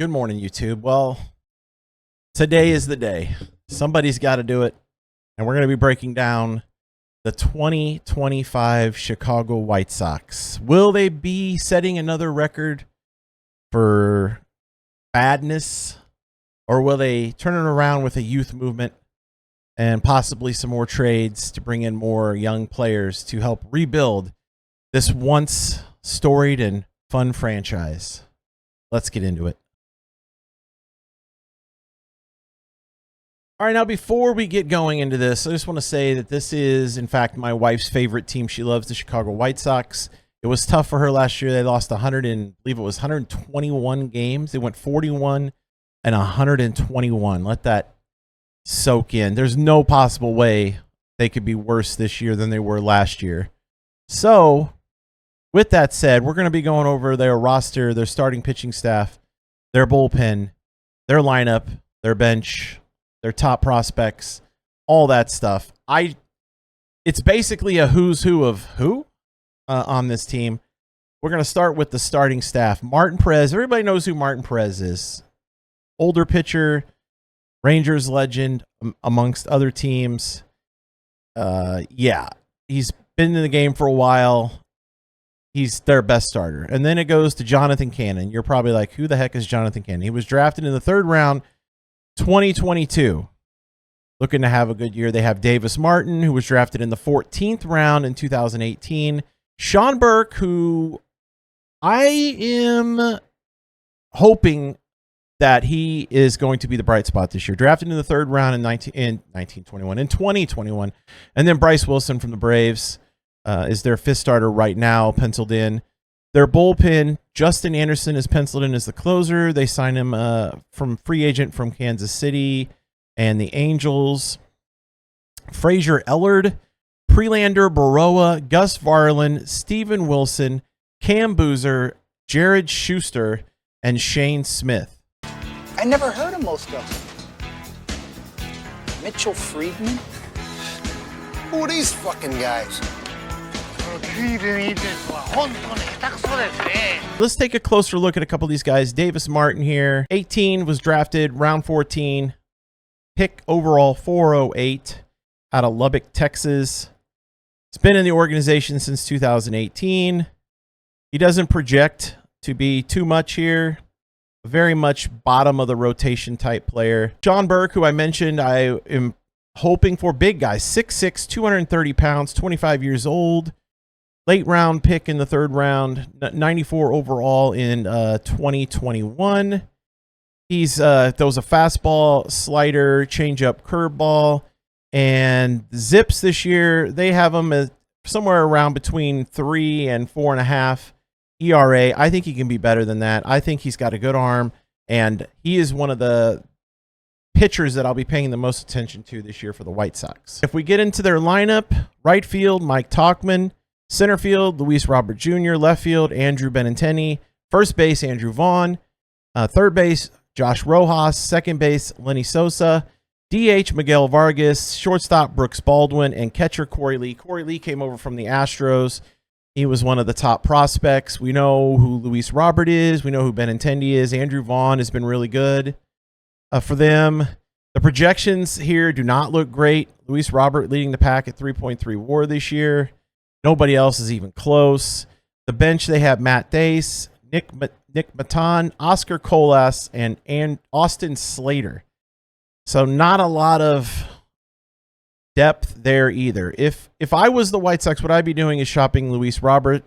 Good morning, YouTube. Well, today is the day. Somebody's got to do it. And we're going to be breaking down the 2025 Chicago White Sox. Will they be setting another record for badness? Or will they turn it around with a youth movement and possibly some more trades to bring in more young players to help rebuild this once storied and fun franchise? Let's get into it. All right, now before we get going into this, I just want to say that this is, in fact, my wife's favorite team. She loves the Chicago White Sox. It was tough for her last year. They lost 121 games. They went 41 and 121. Let that soak in. There's no possible way they could be worse this year than they were last year. So, with that said, we're going to be going over their roster, their starting pitching staff, their bullpen, their lineup, their bench, their top prospects, all that stuff. It's basically a who's who of who on this team. We're going to start with the starting staff. Martin Perez. Everybody knows who Martin Perez is. Older pitcher, Rangers legend, amongst other teams. Yeah, he's been in the game for a while. He's their best starter. And then it goes to Jonathan Cannon. You're probably like, who the heck is Jonathan Cannon? He was drafted in the third round, 2022. Looking to have a good year. They have Davis Martin, who was drafted in the 14th round in 2018. Sean Burke, who I am hoping that he is going to be the bright spot this year. Drafted in the third round in 2021. And then Bryce Wilson from the Braves is their fifth starter right now, penciled in. Their bullpen, Justin Anderson is penciled in as the closer. They signed him from free agent from Kansas City and the Angels. Frazier Ellard, Prelander Baroa, Gus Varlin, Steven Wilson, Cam Boozer, Jared Schuster, and Shane Smith. I never heard of most of them. Mitchell Friedman? Who are these fucking guys? Let's take a closer look at a couple of these guys. Davis Martin here, 18, was drafted round 14, pick overall 408 out of Lubbock, Texas. He's been in the organization since 2018. He doesn't project to be too much here. Very much bottom of the rotation type player. Sean Burke, who I mentioned, I am hoping for. Big guy, 6'6", 230 pounds, 25 years old. Late round pick in the third round, 94 overall in 2021. He's throws a fastball, slider, changeup, curveball, and zips this year. They have him somewhere around between 3 and 4.5 ERA. I think he can be better than that. I think he's got a good arm, and he is one of the pitchers that I'll be paying the most attention to this year for the White Sox. If we get into their lineup, right field, Mike Tauchman. Center field, Luis Robert Jr. Left field, Andrew Benintendi. First base, Andrew Vaughn. Third base, Josh Rojas. Second base, Lenny Sosa. DH, Miguel Vargas. Shortstop, Brooks Baldwin. And catcher, Corey Lee. Corey Lee came over from the Astros. He was one of the top prospects. We know who Luis Robert is. We know who Benintendi is. Andrew Vaughn has been really good for them. The projections here do not look great. Luis Robert leading the pack at 3.3 WAR this year. Nobody else is even close. The bench, they have Matt Dace, Nick Maton, Oscar Colas, and Austin Slater. So not a lot of depth there either. If I was the White Sox, what I'd be doing is shopping Luis Robert.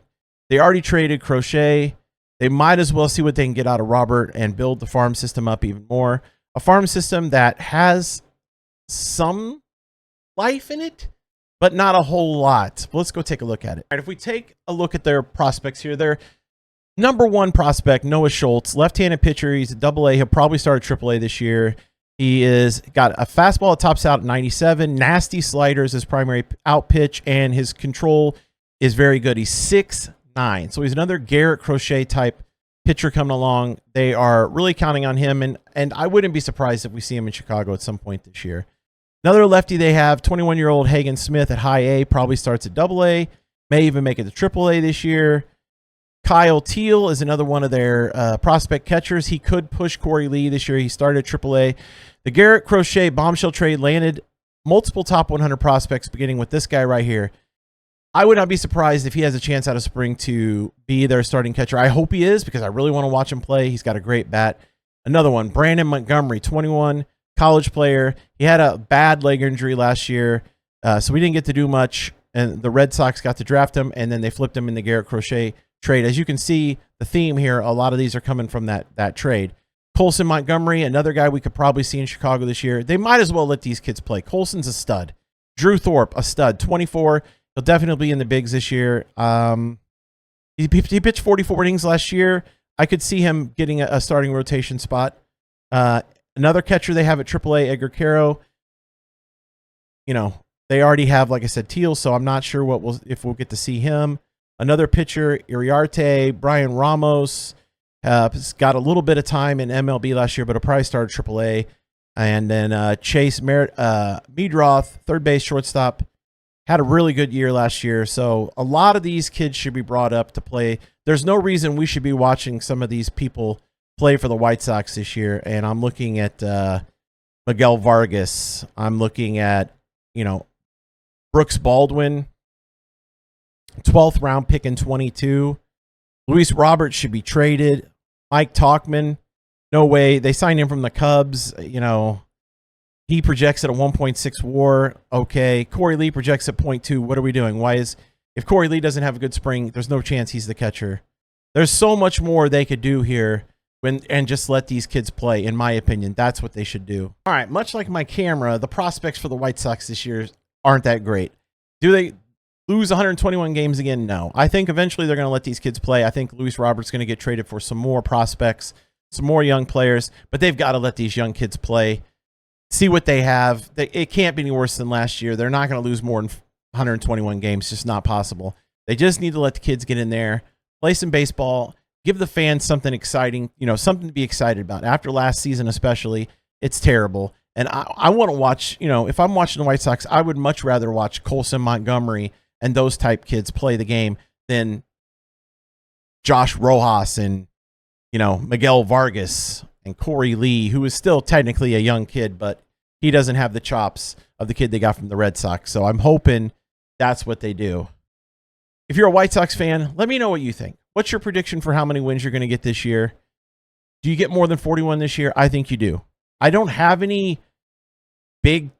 They already traded Crochet. They might as well see what they can get out of Robert and build the farm system up even more. A farm system that has some life in it, but not a whole lot. Let's go take a look at it. All right, if we take a look at their prospects here, their number one prospect, Noah Schultz, left-handed pitcher. He's a AA. He'll probably start a AAA this year. He is got a fastball that tops out at 97, nasty sliders, his primary out pitch, and his control is very good. He's 6'9", so he's another Garrett Crochet type pitcher coming along. They are really counting on him, and I wouldn't be surprised if we see him in Chicago at some point this year. Another lefty they have, 21-year-old Hagen Smith at high A, probably starts at AA, may even make it to AAA this year. Kyle Teal is another one of their prospect catchers. He could push Corey Lee this year. He started AAA. The Garrett Crochet bombshell trade landed multiple top 100 prospects, beginning with this guy right here. I would not be surprised if he has a chance out of spring to be their starting catcher. I hope he is, because I really want to watch him play. He's got a great bat. Another one, Brandon Montgomery, 21, college player. He had a bad leg injury last year, so we didn't get to do much. And the Red Sox got to draft him, and then they flipped him in the Garrett Crochet trade. As you can see, the theme here, a lot of these are coming from that trade. Colson Montgomery, another guy we could probably see in Chicago this year. They might as well let these kids play. Colson's a stud. Drew Thorpe, a stud, 24. He'll definitely be in the bigs this year. He pitched 44 innings last year. I could see him getting a starting rotation spot. Another catcher they have at AAA, Edgar Caro. You know, they already have, like I said, Teal, so I'm not sure if we'll get to see him. Another pitcher, Iriarte, Brian Ramos. Got a little bit of time in MLB last year, but he'll probably start at AAA. And then Chase Meadroth, third base, shortstop, had a really good year last year. So a lot of these kids should be brought up to play. There's no reason we should be watching some of these people play for the White Sox this year. And I'm looking at Miguel Vargas. I'm looking at, Brooks Baldwin, 12th round pick in 22. Luis Roberts should be traded. Mike Tauchman, no way. They signed him from the Cubs. He projects at a 1.6 WAR. Okay. Corey Lee projects at 0.2. What are we doing? If Corey Lee doesn't have a good spring, there's no chance he's the catcher. There's so much more they could do here and just let these kids play, in my opinion. That's what they should do. All right. Much like my camera, the prospects for the White Sox this year aren't that great. Do they lose 121 games again? No. I think eventually they're going to let these kids play. I think Luis Roberts is going to get traded for some more prospects, some more young players, but they've got to let these young kids play, see what they have. It can't be any worse than last year. They're not going to lose more than 121 games. It's just not possible. They just need to let the kids get in there, play some baseball, give the fans something exciting, something to be excited about. After last season especially, it's terrible. And I want to watch, if I'm watching the White Sox, I would much rather watch Colson Montgomery and those type kids play the game than Josh Rojas and, Miguel Vargas and Corey Lee, who is still technically a young kid, but he doesn't have the chops of the kid they got from the Red Sox. So I'm hoping that's what they do. If you're a White Sox fan, let me know what you think. What's your prediction for how many wins you're going to get this year? Do you get more than 41 this year? I think you do. I don't have any big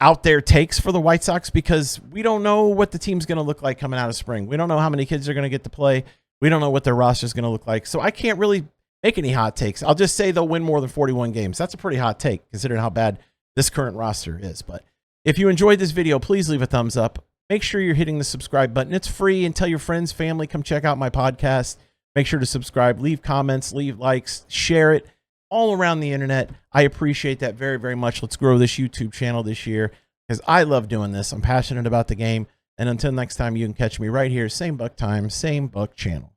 out there takes for the White Sox because we don't know what the team's going to look like coming out of spring. We don't know how many kids are going to get to play. We don't know what their roster is going to look like. So I can't really make any hot takes. I'll just say they'll win more than 41 games. That's a pretty hot take considering how bad this current roster is. But if you enjoyed this video, please leave a thumbs up. Make sure you're hitting the subscribe button. It's free, and tell your friends, family, come check out my podcast. Make sure to subscribe, leave comments, leave likes, share it all around the internet. I appreciate that very, very much. Let's grow this YouTube channel this year because I love doing this. I'm passionate about the game. And until next time, you can catch me right here. Same buck time, same buck channel.